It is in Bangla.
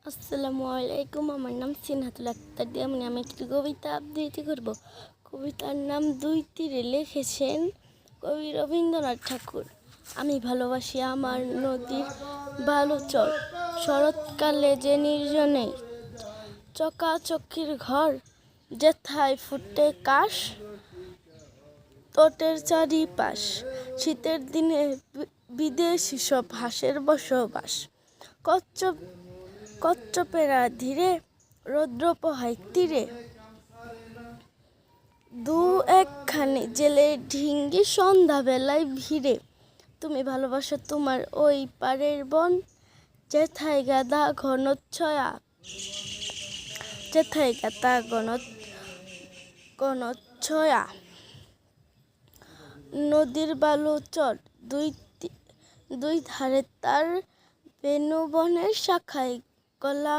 আসসালামু আলাইকুম। আমার নাম সিনহাতুল আক্তার দিয়া। আমি একটি কবিতা আবৃত্তি করব। কবিতার নাম দুই তীরে, লিখেছেন কবি রবীন্দ্রনাথ ঠাকুর। আমি ভালোবাসি আমার নদীর বালুচর, শরৎকালে যে নির্জনে চকাচকির ঘর, যেথায় ফুটে কাশ তটের চারিপাশ, শীতের দিনে বিদেশি সব হাঁসের বসবাস, কচ্ছপেরা ধীরে রৌদ্র পোহায় তীরে, দু একখানি জেলের ঢিঙ্গি সন্ধ্যাবেলায় ভিড়ে। তুমি ভালোবাসো তোমার ওই পারের বন, যেথায় গাদা ঘনচ্ছয়া, যেথায় গাদা ঘনচ্ছয়া, নদীর বালুচর দুই ধারে তার বেণুবনের শাখায় কলা